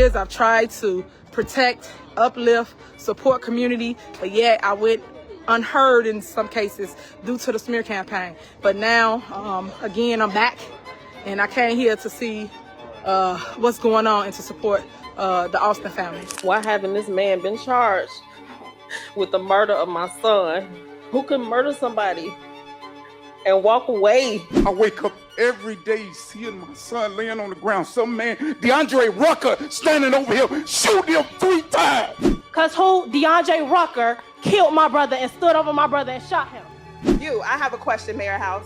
years, I've tried to protect, uplift, support community, but yet I went unheard in some cases due to the smear campaign. But now, again, I'm back, and I came here to see what's going on and to support the Alston family. Why haven't this man been charged with the murder of my son? Who can murder somebody and walk away? I wake up every day seeing my son laying on the ground. Some man, DeAndre Rucker, standing over here, shooting him 3 times. Cause who? DeAndre Rucker killed my brother and stood over my brother and shot him. I have a question, Mayor House.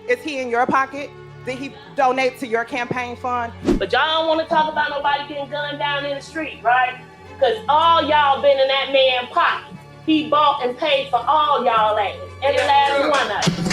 Is he in your pocket? Did he donate to your campaign fund? But y'all don't want to talk about nobody getting gunned down in the street, right? Cause all y'all been in that man's pocket. He bought and paid for all y'all ass. Every last one of you.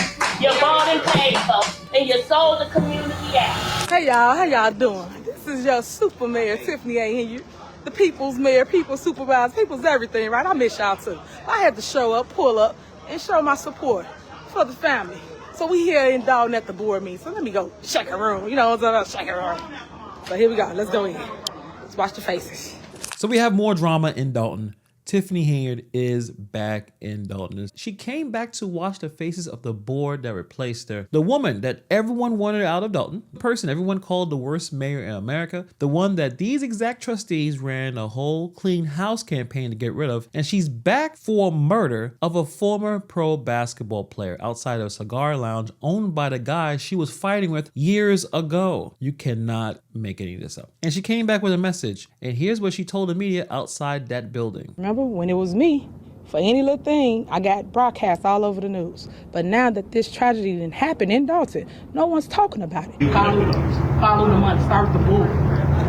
You bought and paid for, and you sold the community out. Hey y'all, how y'all doing? This is your supermayor, Tiffany Henyard. The people's mayor, people's supervisor, people's everything, right? I miss y'all too. I had to show up, pull up, and show my support for the family. So we here in Dolton at the board meeting. So let me go check a room. You know what I'm saying? Check a room. So here we go. Let's go in. Let's watch the faces. So we have more drama in Dolton. Tiffany Henyard is back in Dolton. She came back to wash the faces of the board that replaced her. The woman that everyone wanted out of Dolton. The person everyone called the worst mayor in America. The one that these exact trustees ran a whole clean house campaign to get rid of. And she's back for murder of a former pro basketball player outside of a cigar lounge owned by the guy she was fighting with years ago. You cannot make any of this up. And she came back with a message. And here's what she told the media outside that building. Remember when it was me, for any little thing, I got broadcast all over the news. But now that this tragedy didn't happen in Dolton, no one's talking about it. Follow the money. Start with the board.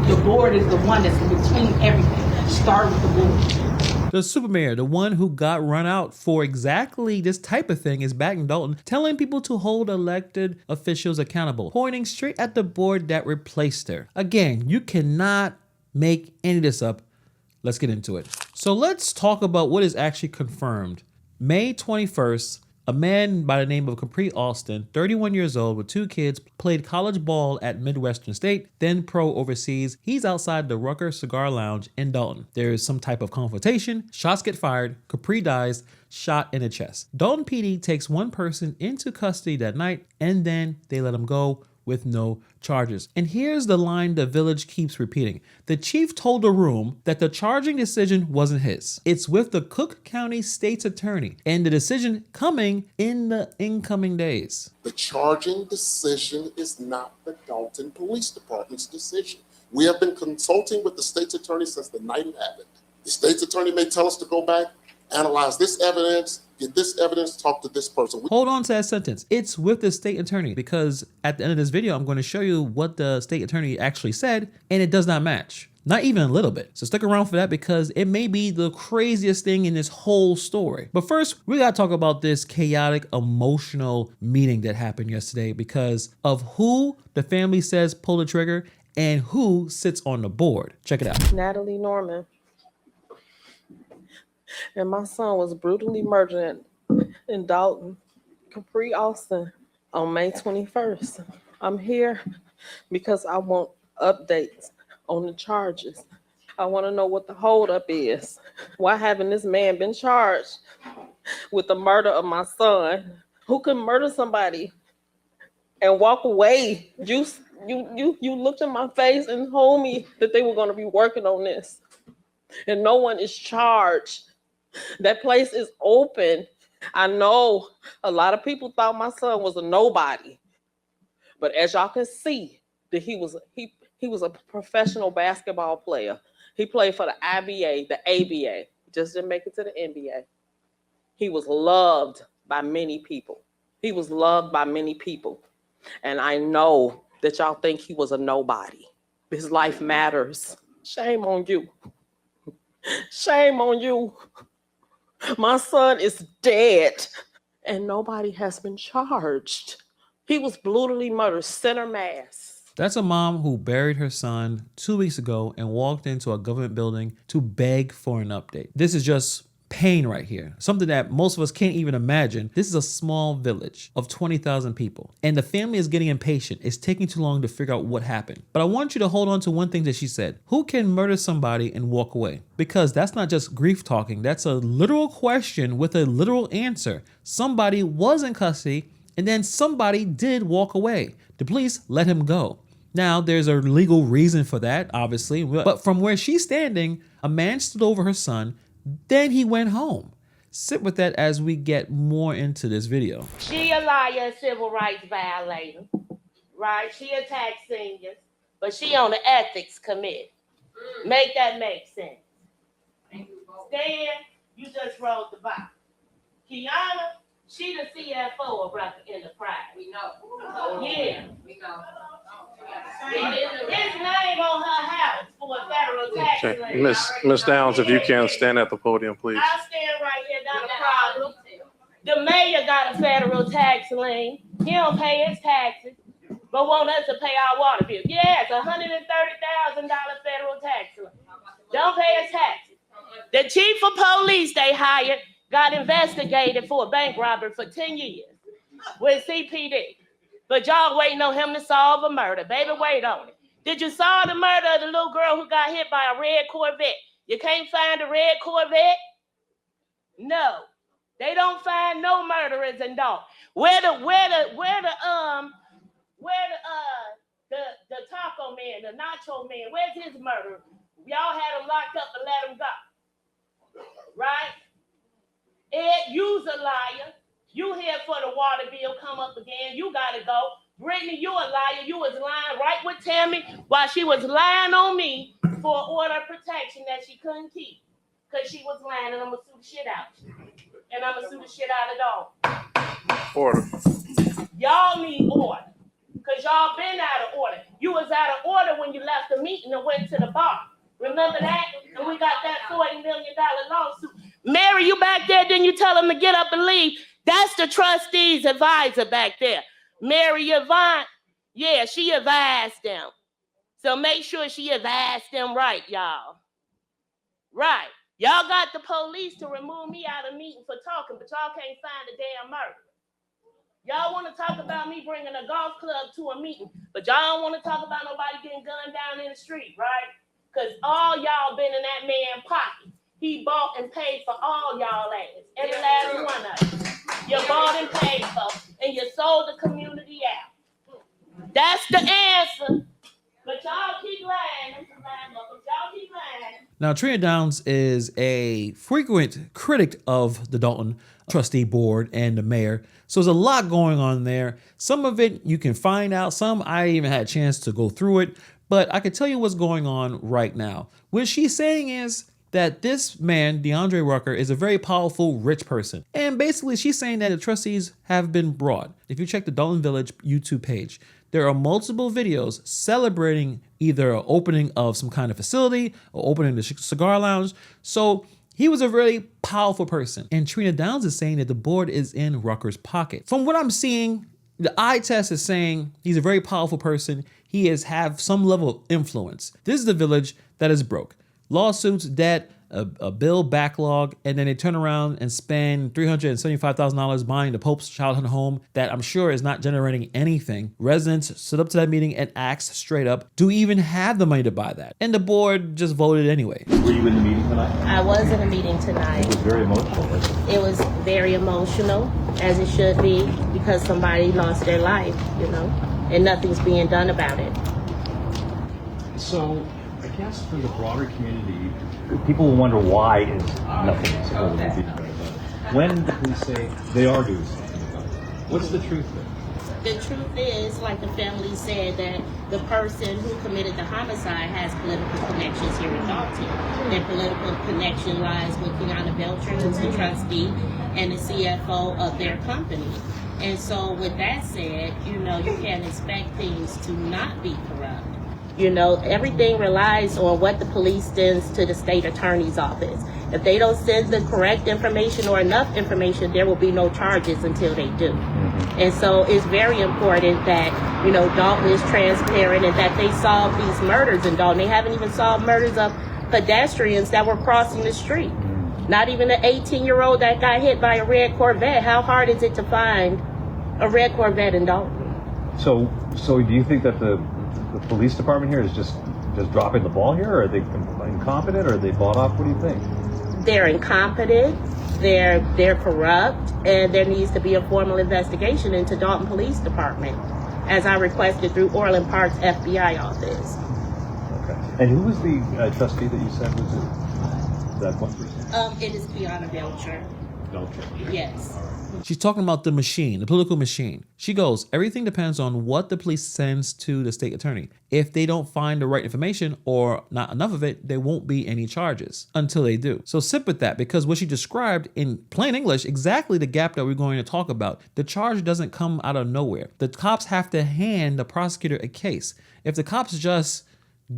The board is the one that's between everything. Start with the board. The supermayor, the one who got run out for exactly this type of thing, is back in Dolton telling people to hold elected officials accountable, pointing straight at the board that replaced her. Again, you cannot make any of this up. Let's get into it. So let's talk about what is actually confirmed. May 21st, a man by the name of Khapri Alston, 31 years old with 2 kids, played college ball at Midwestern State, then pro overseas. He's outside the Rucker Cigar Lounge in Dolton. There is some type of confrontation, shots get fired, Khapri dies, shot in the chest. Dolton PD takes one person into custody that night, and then they let him go with no charges. And here's the line the village keeps repeating. The chief told the room that the charging decision wasn't his. It's with the Cook County State's attorney, and the decision coming in the incoming days. The charging decision is not the Dolton Police Department's decision. We have been consulting with the state's attorney since the night it happened. The state's attorney may tell us to go back, analyze this evidence, get this evidence, talk to this person. Hold on to that sentence. It's with the state attorney, because at the end of this video, I'm going to show you what the state attorney actually said, and it does not match. Not even a little bit. So stick around for that, because it may be the craziest thing in this whole story. But first, we got to talk about this chaotic, emotional meeting that happened yesterday because of who the family says pulled the trigger and who sits on the board. Check it out. Natalie Norman. And my son was brutally murdered in Dolton. Khapri Alston on May 21st. I'm here because I want updates on the charges. I want to know what the holdup is. Why haven't this man been charged with the murder of my son? Who can murder somebody and walk away? You looked in my face and told me that they were going to be working on this, and no one is charged. That place is open. I know a lot of people thought my son was a nobody, but as y'all can see, that he was a professional basketball player. He played for the IBA, the ABA, just didn't make it to the NBA. He was loved by many people. He was loved by many people. And I know that y'all think he was a nobody. His life matters. Shame on you. Shame on you. My son is dead and nobody has been charged. He was brutally murdered, center mass. That's a mom who buried her son 2 weeks ago and walked into a government building to beg for an update. This is just pain right here. Something that most of us can't even imagine. This is a small village of 20,000 people, and the family is getting impatient. It's taking too long to figure out what happened. But I want you to hold on to one thing that she said. Who can murder somebody and walk away? Because that's not just grief talking. That's a literal question with a literal answer. Somebody was in custody, and then somebody did walk away. The police let him go. Now, there's a legal reason for that, obviously, but from where she's standing, a man stood over her son, then he went home. Sit with that as we get more into this video. She a liar, civil rights violator, right? She attacked seniors, but she on the ethics committee. Make that make sense. Stan, you just rolled the box. Kiana, she the CFO of Rucker Enterprise. We know. Yeah. We know. His name on her house for a federal tax lien. Miss Downs, if you can stand at the podium, please. I'll stand right here, not a problem. The mayor got a federal tax lien. He don't pay his taxes, but want us to pay our water bill. Yeah, it's $130,000 federal tax lien. Don't pay his taxes. The chief of police they hired got investigated for a bank robbery for 10 years with CPD. But y'all waiting on him to solve a murder. Baby, wait on it. Did you solve the murder of the little girl who got hit by a red Corvette? You can't find a red Corvette? No. They don't find no murderers in Dolton. Where the taco man, the nacho man, where's his murderer? Y'all had him locked up and let him go. Right? Ed, you's a liar. You here for the water bill come up again. You gotta go. Brittany, you a liar. You was lying right with Tammy while she was lying on me for an order of protection that she couldn't keep. Because she was lying, and I'm gonna sue the shit out of you. And I'm gonna sue the shit out of dog. Order. Y'all need order. Because y'all been out of order. You was out of order when you left the meeting and went to the bar. Remember that? And we got that $40 million lawsuit. Mary, you back there, didn't you tell him to get up and leave? That's the trustees advisor back there. Mary Yvonne, yeah, she advised them. So make sure she advised them right, y'all. Right. Y'all got the police to remove me out of meeting for talking, but y'all can't find a damn murderer. Y'all want to talk about me bringing a golf club to a meeting, but y'all don't want to talk about nobody getting gunned down in the street, right? Because all y'all been in that man's pocket. He bought and paid for all y'all ass. Every last one of you. You bought and paid for, and you sold the community out. That's the answer. But y'all keep lying. Y'all keep lying. Now, Trina Downs is a frequent critic of the Dolton trustee board and the mayor. So there's a lot going on there. Some of it you can find out. Some I even had a chance to go through it. But I can tell you what's going on right now. What she's saying is that this man, DeAndre Rucker, is a very powerful, rich person. And basically, she's saying that the trustees have been brought. If you check the Dolton Village YouTube page, there are multiple videos celebrating either an opening of some kind of facility or opening the cigar lounge. So he was a very powerful person. And Trina Downs is saying that the board is in Rucker's pocket. From what I'm seeing, the eye test is saying he's a very powerful person. He have some level of influence. This is the village that is broke. Lawsuits, debt, a bill backlog, and then they turn around and spend $375,000 buying the Pope's childhood home that I'm sure is not generating anything. Residents stood up to that meeting and asked straight up, do we even have the money to buy that? And the board just voted anyway. Were you in the meeting tonight? I was in a meeting tonight. It was very emotional, wasn't it? It was very emotional, as it should be, because somebody lost their life, you know, and nothing's being done about it. So, I guess for the broader community, people will wonder why is nothing supposed to be done about it. When the police say they are doing something about it, what's the truth there? The truth is, like the family said, that the person who committed the homicide has political connections here in Dolton. Their political connection lies with Kiana Beltran, who's the trustee and the CFO of their company. And so with that said, you know, you can't expect things to not be corrupt. You know, everything relies on what the police sends to the state attorney's office. If they don't send the correct information or enough information, there will be no charges until they do. And so it's very important that, you know, Dolton is transparent and that they solve these murders in Dolton. They haven't even solved murders of pedestrians that were crossing the street. Not even an 18-year-old that got hit by a red Corvette. How hard is it to find a red Corvette in Dolton? So do you think that the police department here is just dropping the ball here, or are they incompetent, or are they bought off? What do you think? They're incompetent, they're corrupt, and there needs to be a formal investigation into Dolton Police Department, as I requested through Orland Park's FBI office. Okay. And who was the trustee that you said was it? That one person? It is Kiana Belcher. Belcher. Yes. She's talking about the machine, the political machine. She goes, everything depends on what the police sends to the state attorney. If they don't find the right information or not enough of it, there won't be any charges until they do. So sit with that, because what she described in plain English, exactly the gap that we're going to talk about. The charge doesn't come out of nowhere. The cops have to hand the prosecutor a case. If the cops just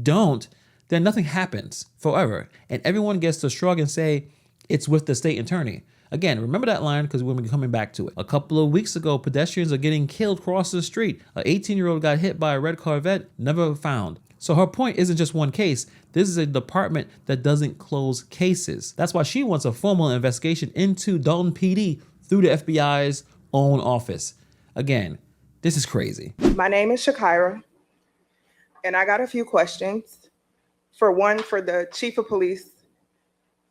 don't, then nothing happens forever. And everyone gets to shrug and say, it's with the state attorney. Again, remember that line, because we're coming back to it. A couple of weeks ago, pedestrians are getting killed crossing the street. An 18-year-old got hit by a red Corvette, never found. So her point isn't just one case. This is a department that doesn't close cases. That's why she wants a formal investigation into Dolton PD through the FBI's own office. Again, this is crazy. My name is Shakira, and I got a few questions. For one, for the chief of police,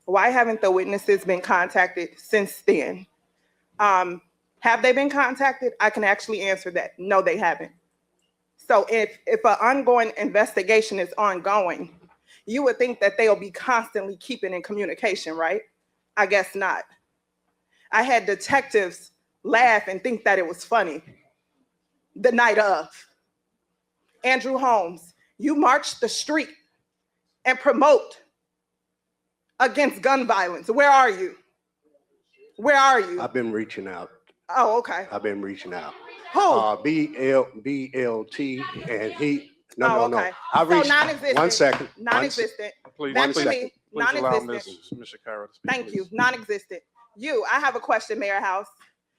why haven't the witnesses been contacted since then? Have they been contacted? I can actually answer that. No, they haven't. So if an ongoing investigation is ongoing, you would think that they'll be constantly keeping in communication, right? I guess not. I had detectives laugh and think that it was funny the night of. Andrew Holmes, you marched the street and promote against gun violence. Where are you? Where are you? I've been reaching out. Oh, okay. I've been reaching out. Who? BLT, and he. No. I So reached. non-existent. 1 second. Non-existent. Please, Back please, to me. please allow Non-existent. Ms. Shakira to speak. Thank you. please. Non-existent. I have a question, Mayor House.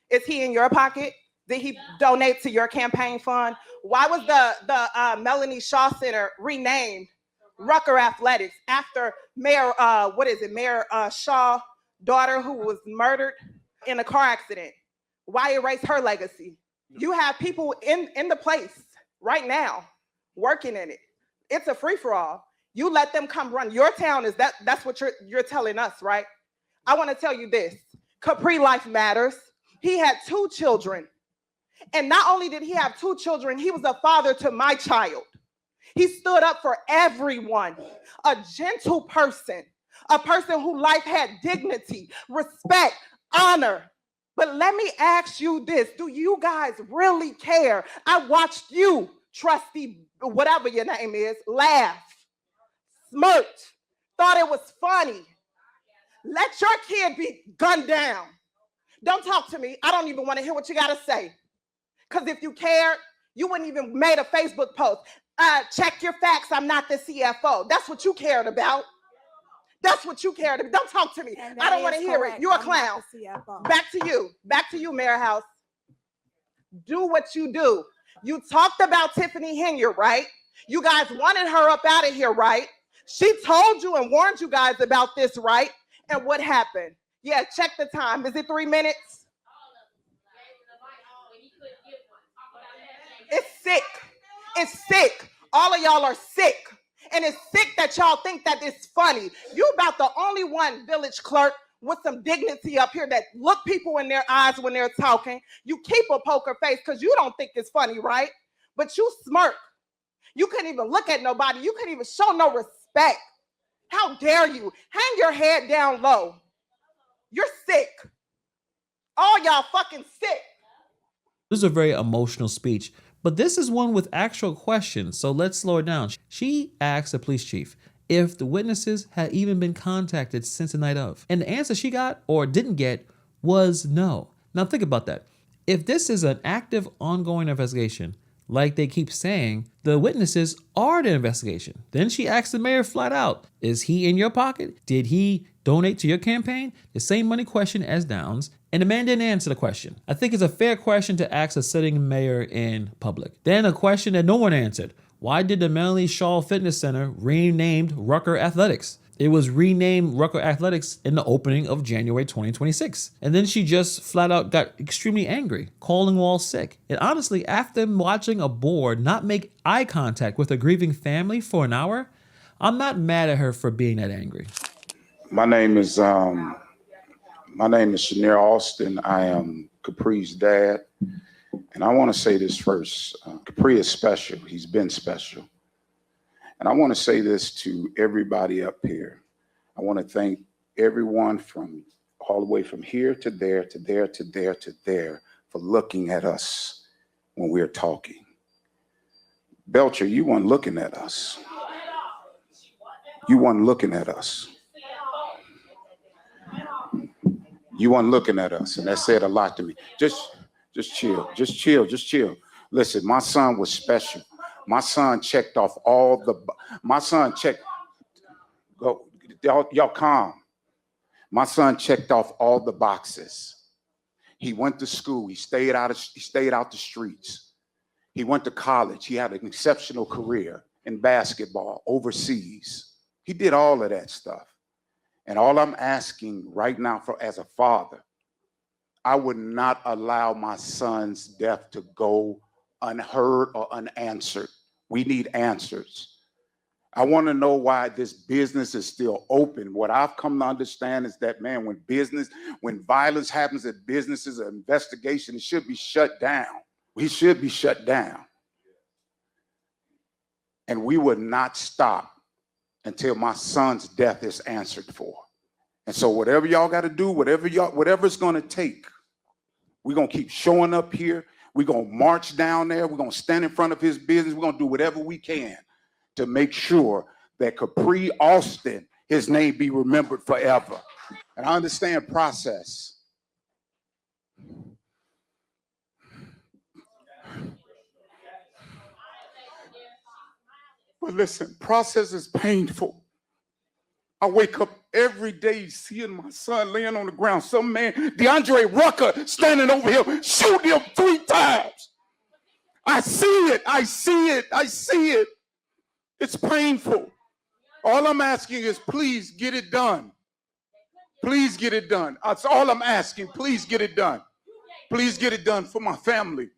Is he in your pocket? Did he donate to your campaign fund? Why was the Melanie Shaw Center renamed Rucker Athletics after Mayor Mayor Shaw's daughter, who was murdered in a car accident? Why erase her legacy? You have people in the place right now working in it. It's a free-for-all. You let them come run your town. That's what you're telling us, right? I want to tell you this. Khapri life matters. He had 2 children. And not only did he have 2 children, he was a father to my child. He stood up for everyone, a gentle person, a person whose life had dignity, respect, honor. But let me ask you this. Do you guys really care? I watched you, trustee, whatever your name is, laugh, smirked, thought it was funny. Let your kid be gunned down. Don't talk to me. I don't even want to hear what you got to say. Because if you cared, you wouldn't even made a Facebook post. Check your facts. I'm not the CFO. That's what you cared about. That's what you cared about. Don't talk to me. I don't want to hear it. You're a clown. Back to you. Back to you, Mayor House. Do what you do. You talked about Tiffany Henyard, right? You guys wanted her up out of here, right? She told you and warned you guys about this, right? And what happened? Yeah, check the time. Is it 3 minutes? It's sick. It's sick. All of y'all are sick. And it's sick that y'all think that it's funny. You about the only one village clerk with some dignity up here that look people in their eyes when they're talking. You keep a poker face because you don't think it's funny, right? But you smirk. You couldn't even look at nobody. You couldn't even show no respect. How dare you? Hang your head down low. You're sick. All y'all fucking sick. This is a very emotional speech, but this is one with actual questions, so let's slow it down. She asked the police chief if the witnesses had even been contacted since the night of, and the answer she got or didn't get was no. Now think about that. If this is an active, ongoing investigation, like they keep saying, the witnesses are the investigation. Then she asked the mayor flat out, is he in your pocket? Did he donate to your campaign? The same money question as Downs, and the man didn't answer the question. I think it's a fair question to ask a sitting mayor in public. Then a question that no one answered. Why did the Melanie Shaw Fitness Center renamed Rucker Athletics? It was renamed Rucker Athletics in the opening of January 2026. And then she just flat out got extremely angry, calling Wall sick. And honestly, after watching a board not make eye contact with a grieving family for an hour, I'm not mad at her for being that angry. My name is Khapri Alston. I am Khapri's dad. And I want to say this first. Khapri is special. He's been special. And I want to say this to everybody up here. I want to thank everyone from all the way from here to there, to there, to there, to there, for looking at us when we're talking. Belcher, you weren't looking at us. You weren't looking at us. You weren't looking at us, and that said a lot to me. Just chill, just chill. Listen, my son was special. My son checked off all the, y'all calm. My son checked off all the boxes. He went to school. He stayed out the streets. He went to college. He had an exceptional career in basketball overseas. He did all of that stuff. And all I'm asking right now as a father, I would not allow my son's death to go unheard or unanswered. We need answers. I want to know why this business is still open. What I've come to understand is that, man, when violence happens at businesses, an investigation, it should be shut down. We should be shut down. And we would not stop until my son's death is answered for. And so whatever y'all got to do, whatever it's going to take, we're going to keep showing up here. We're going to march down there. We're going to stand in front of his business. We're going to do whatever we can to make sure that Khapri Alston, his name be remembered forever. And I understand process. But listen, process is painful. I wake up every day seeing my son laying on the ground. Some man, DeAndre Rucker, standing over here, shoot him 3 times. I see it. It's painful. All I'm asking is please get it done. Please get it done. That's all I'm asking. Please get it done. Please get it done for my family.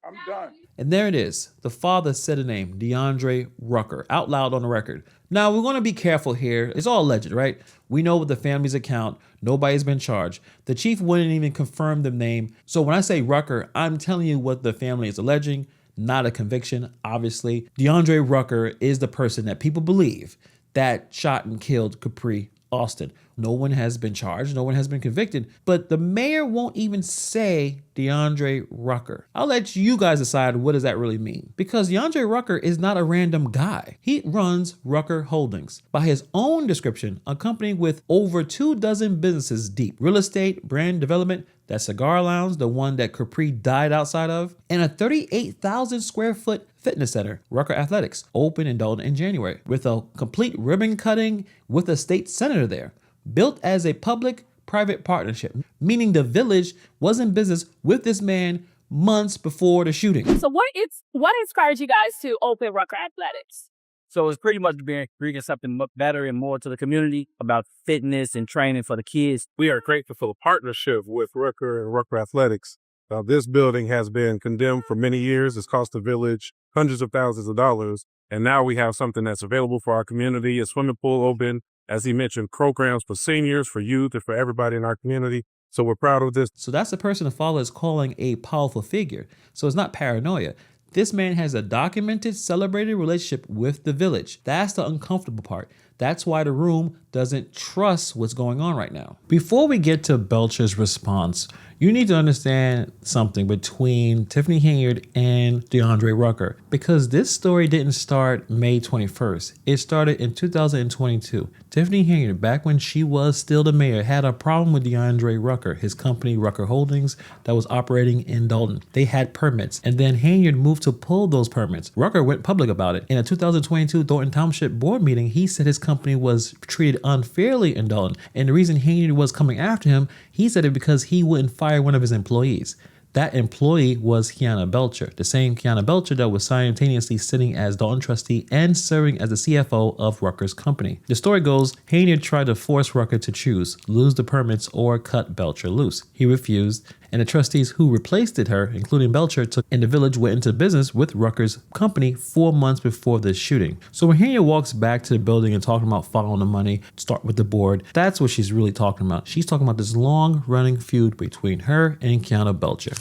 I'm done. And there it is. The father said a name, DeAndre Rucker, out loud on the record. Now, we're going to be careful here. It's all alleged, right? We know with the family's account, nobody's been charged. The chief wouldn't even confirm the name. So when I say Rucker, I'm telling you what the family is alleging, not a conviction, obviously. DeAndre Rucker is the person that people believe that shot and killed Khapri Alston. No one has been charged. No one has been convicted. But the mayor won't even say DeAndre Rucker. I'll let you guys decide what does that really mean. Because DeAndre Rucker is not a random guy. He runs Rucker Holdings. By his own description, a company with over 24 businesses deep. Real estate, brand development, that cigar lounge, the one that Khapri died outside of, and a 38,000 square foot fitness center, Rucker Athletics, opened in Dolton in January, with a complete ribbon cutting with a state senator there. Built as a public-private partnership, meaning the village was in business with this man months before the shooting. So what inspired you guys to open Rucker Athletics? So it's pretty much bringing something better and more to the community about fitness and training for the kids. We are grateful for the partnership with Rucker and Rucker Athletics. This building has been condemned for many years. It's cost the village hundreds of thousands of dollars. And now we have something that's available for our community, a swimming pool open, as he mentioned, programs for seniors, for youth, and for everybody in our community. So we're proud of this. So that's the person the father is calling a powerful figure. So it's not paranoia. This man has a documented, celebrated relationship with the village. That's the uncomfortable part. That's why the room doesn't trust what's going on right now. Before we get to Belcher's response, you need to understand something between Tiffany Henyard and DeAndre Rucker, because this story didn't start May 21st. It started in 2022. Tiffany Henyard, back when she was still the mayor, had a problem with DeAndre Rucker, his company Rucker Holdings that was operating in Dolton. They had permits, and then Henyard moved to pull those permits. Rucker went public about it. In a 2022 Dolton Township board meeting, he said his company was treated unfairly in Dolton, and the reason Henyard was coming after him, he said it because he wouldn't fire one of his employees. That employee was Kiana Belcher, the same Kiana Belcher that was simultaneously sitting as Dolton trustee and serving as the CFO of Rucker's company. The story goes, Henyard tried to force Rucker to choose, lose the permits or cut Belcher loose. He refused, and the trustees who replaced her, including Belcher, and the village went into business with Rucker's company 4 months before this shooting. So when Henyard walks back to the building and talking about following the money, start with the board, that's what she's really talking about. She's talking about this long-running feud between her and Kiana Belcher.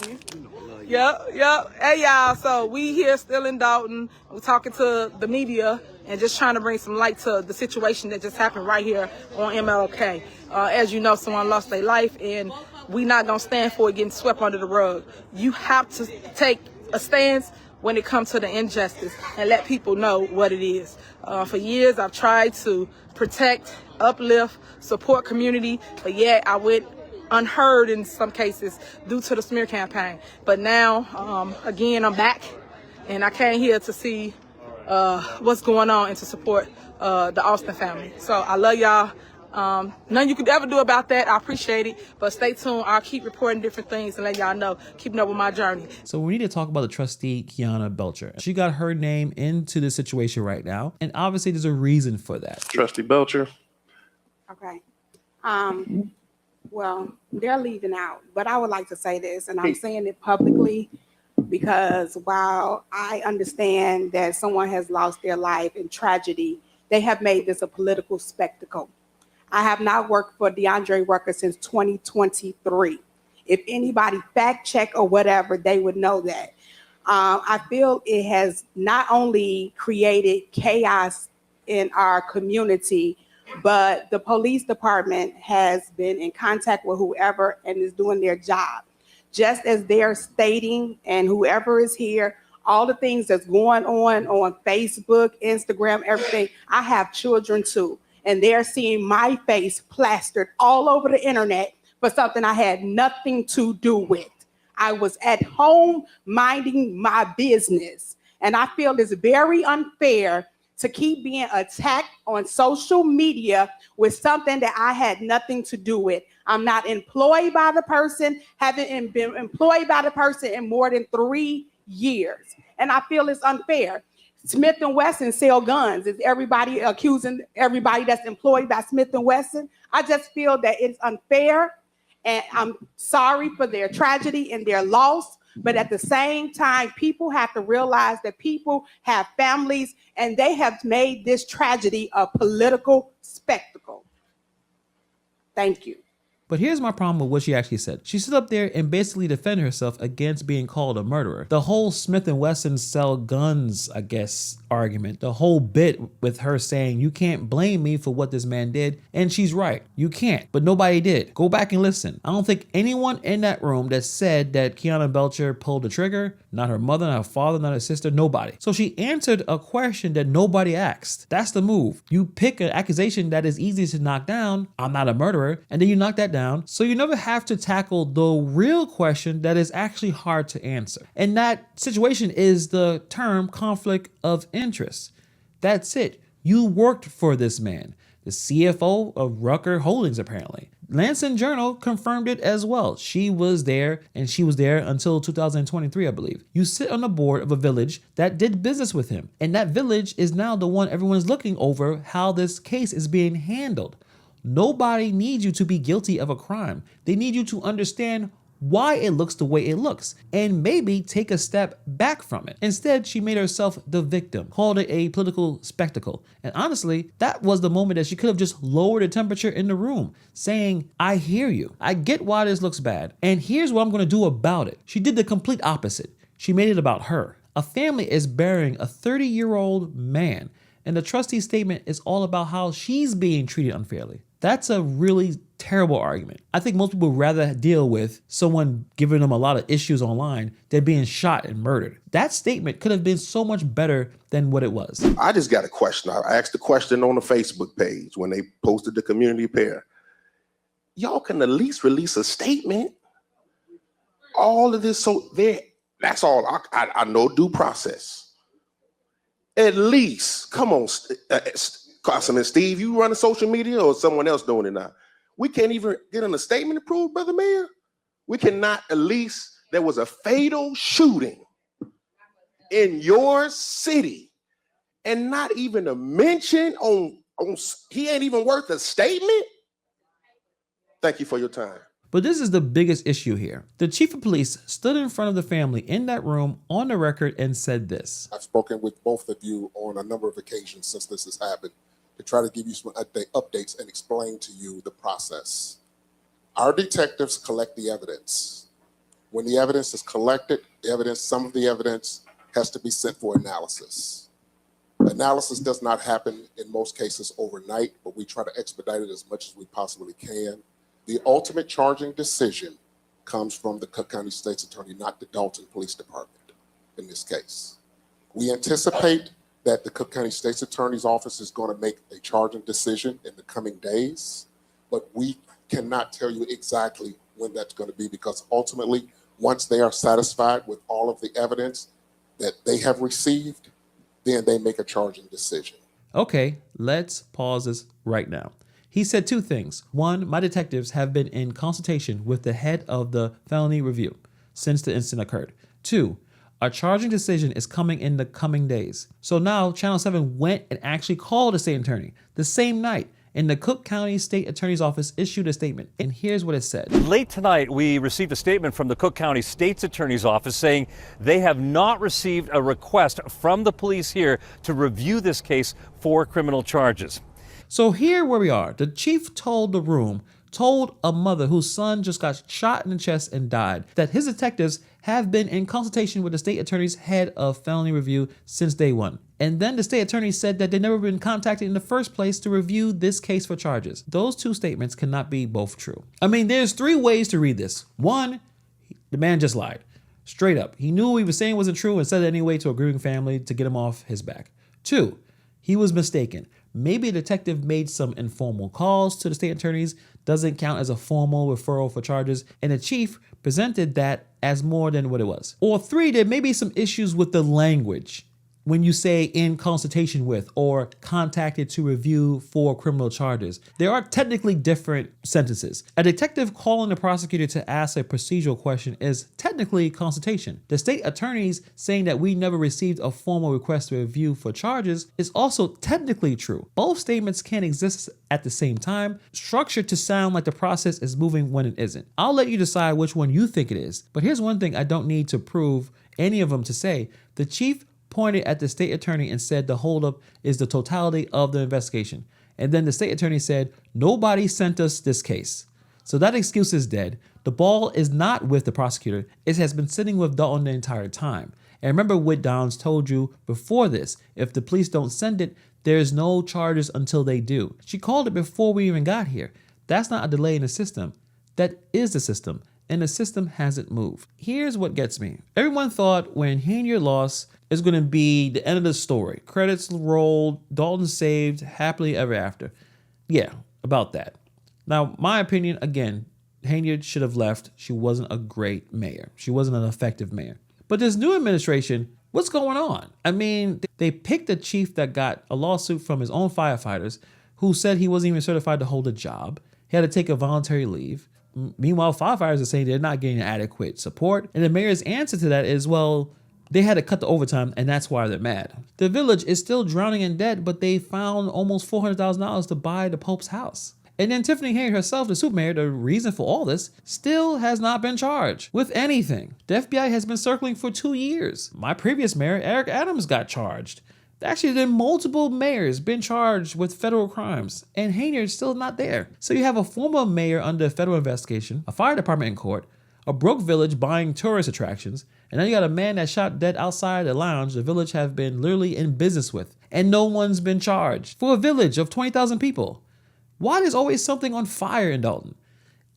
Yep. Hey, y'all. So we here still in Dolton. We're talking to the media and just trying to bring some light to the situation that just happened right here on MLK. As you know, someone lost their life, and we not going to stand for it getting swept under the rug. You have to take a stance when it comes to the injustice and let people know what it is. For years, I've tried to protect, uplift, support community, but yet I went unheard in some cases due to the smear campaign. But now, again, I'm back, and I came here to see what's going on and to support the Alston family. So I love y'all. Nothing you could ever do about that. I appreciate it, but stay tuned. I'll keep reporting different things and let y'all know, keeping up with my journey. So we need to talk about the trustee, Kiana Belcher. She got her name into the situation right now, and obviously there's a reason for that. Trustee Belcher. Okay. Well, they're leaving out, but I would like to say this, and I'm saying it publicly because while I understand that someone has lost their life in tragedy, they have made this a political spectacle. I have not worked for DeAndre Rucker since 2023. If anybody fact check or whatever, they would know that. I feel it has not only created chaos in our community, but the police department has been in contact with whoever and is doing their job. Just as they're stating, and whoever is here, all the things that's going on Facebook, Instagram, everything. I have children too, and they're seeing my face plastered all over the internet for something I had nothing to do with. I was at home minding my business, and I feel it's very unfair to keep being attacked on social media with something that I had nothing to do with. I'm not employed by the person, haven't been employed by the person in more than 3 years. And I feel it's unfair. Smith & Wesson sell guns. Is everybody accusing everybody that's employed by Smith & Wesson? I just feel that it's unfair, and I'm sorry for their tragedy and their loss. But at the same time, people have to realize that people have families, and they have made this tragedy a political spectacle. Thank you. But here's my problem with what she actually said. She stood up there and basically defended herself against being called a murderer. The whole Smith & Wesson sell guns, I guess, argument, the whole bit with her saying, you can't blame me for what this man did. And she's right. You can't. But nobody did. Go back and listen. I don't think anyone in that room that said that Kiana Belcher pulled the trigger, not her mother, not her father, not her sister, nobody. So she answered a question that nobody asked. That's the move. You pick an accusation that is easy to knock down. I'm not a murderer. And then you knock that down. So you never have to tackle the real question that is actually hard to answer. And that situation is the term conflict of interest. That's it. You worked for this man, the CFO of Rucker Holdings, apparently. Lansing Journal confirmed it as well. She was there, and she was there until 2023, I believe. You sit on the board of a village that did business with him, and that village is now the one everyone's looking over how this case is being handled. Nobody needs you to be guilty of a crime. They need you to understand why it looks the way it looks and maybe take a step back from it. Instead, she made herself the victim, called it a political spectacle. And honestly, that was the moment that she could have just lowered the temperature in the room, saying, I hear you. I get why this looks bad. And here's what I'm going to do about it. She did the complete opposite. She made it about her. A family is burying a 30-year-old man, and the trustee statement is all about how she's being treated unfairly. That's a really terrible argument. I think most people would rather deal with someone giving them a lot of issues online than being shot and murdered. That statement could have been so much better than what it was. I just got a question. I asked a question on the Facebook page when they posted the community pair. Y'all can at least release a statement. All of this, so there. That's all. I know due process. At least, come on, Councilman Steve, you running social media or someone else doing it now? We can't even get in a statement approved, Brother Mayor. We cannot at least there was a fatal shooting in your city and not even a mention on he ain't even worth a statement? Thank you for your time. But this is the biggest issue here. The chief of police stood in front of the family in that room on the record and said this. I've spoken with both of you on a number of occasions since this has happened to try to give you some updates and explain to you the process. Our detectives collect the evidence. When the evidence is collected, some of the evidence has to be sent for analysis. Analysis does not happen in most cases overnight, but we try to expedite it as much as we possibly can. The ultimate charging decision comes from the Cook County State's Attorney, not the Dolton Police Department in this case. We anticipate that the Cook County State's Attorney's Office is going to make a charging decision in the coming days, but we cannot tell you exactly when that's going to be, because ultimately, once they are satisfied with all of the evidence that they have received, then they make a charging decision. Okay, let's pause this right now. He said two things. One, my detectives have been in consultation with the head of the felony review since the incident occurred. Two, a charging decision is coming in the coming days. So now Channel 7 went and actually called the state attorney the same night, and the Cook County State Attorney's Office issued a statement. And here's what it said. Late tonight, we received a statement from the Cook County State's Attorney's Office saying they have not received a request from the police here to review this case for criminal charges. So here where we are, the chief told a mother whose son just got shot in the chest and died, that his detectives have been in consultation with the state attorney's head of felony review since day one. And then the state attorney said that they'd never been contacted in the first place to review this case for charges. Those two statements cannot be both true. I mean, there's three ways to read this. One, the man just lied. Straight up. He knew what he was saying wasn't true and said it anyway to a grieving family to get him off his back. Two, he was mistaken. Maybe a detective made some informal calls to the state attorneys, doesn't count as a formal referral for charges, and the chief presented that as more than what it was. Or three, there may be some issues with the language when you say in consultation with or contacted to review for criminal charges. There are technically different sentences. A detective calling the prosecutor to ask a procedural question is technically consultation. The state attorneys saying that we never received a formal request to review for charges is also technically true. Both statements can exist at the same time, structured to sound like the process is moving when it isn't. I'll let you decide which one you think it is, but here's one thing I don't need to prove any of them to say. The chief pointed at the state attorney and said the holdup is the totality of the investigation. And then the state attorney said, nobody sent us this case. So that excuse is dead. The ball is not with the prosecutor. It has been sitting with Dolton the entire time. And remember what Downs told you before this. If the police don't send it, there's no charges until they do. She called it before we even got here. That's not a delay in the system. That is the system. And the system hasn't moved. Here's what gets me. Everyone thought when Henyard lost, it's going to be the end of the story. Credits rolled, Dolton saved, happily ever after. Yeah, about that. Now, my opinion, again, Henyard should have left. She wasn't a great mayor. She wasn't an effective mayor. But this new administration, what's going on? I mean, they picked a chief that got a lawsuit from his own firefighters who said he wasn't even certified to hold a job. He had to take a voluntary leave. Meanwhile, firefighters are saying they're not getting adequate support. And the mayor's answer to that is, well, they had to cut the overtime and that's why they're mad. The village is still drowning in debt, but they found almost $400,000 to buy the Pope's house. And then Tiffany Henyard herself, the supermayor, the reason for all this, still has not been charged with anything. The FBI has been circling for 2 years. My previous mayor, Eric Adams, got charged. Actually, there are multiple mayors been charged with federal crimes, and Henyard's still not there. So you have a former mayor under federal investigation, a fire department in court, a broke village buying tourist attractions, and then you got a man that shot dead outside the lounge the village have been literally in business with, and no one's been charged for a village of 20,000 people. Why there's always something on fire in Dolton?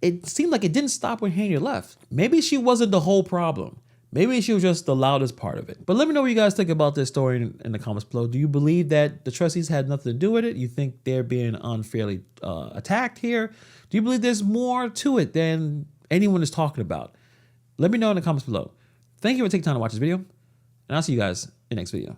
It seemed like it didn't stop when Henyard left. Maybe she wasn't the whole problem. Maybe she was just the loudest part of it. But let me know what you guys think about this story in the comments below. Do you believe that the trustees had nothing to do with it? You think they're being unfairly attacked here? Do you believe there's more to it than anyone is talking about? Let me know in the comments below. Thank you for taking time to watch this video, and I'll see you guys in the next video.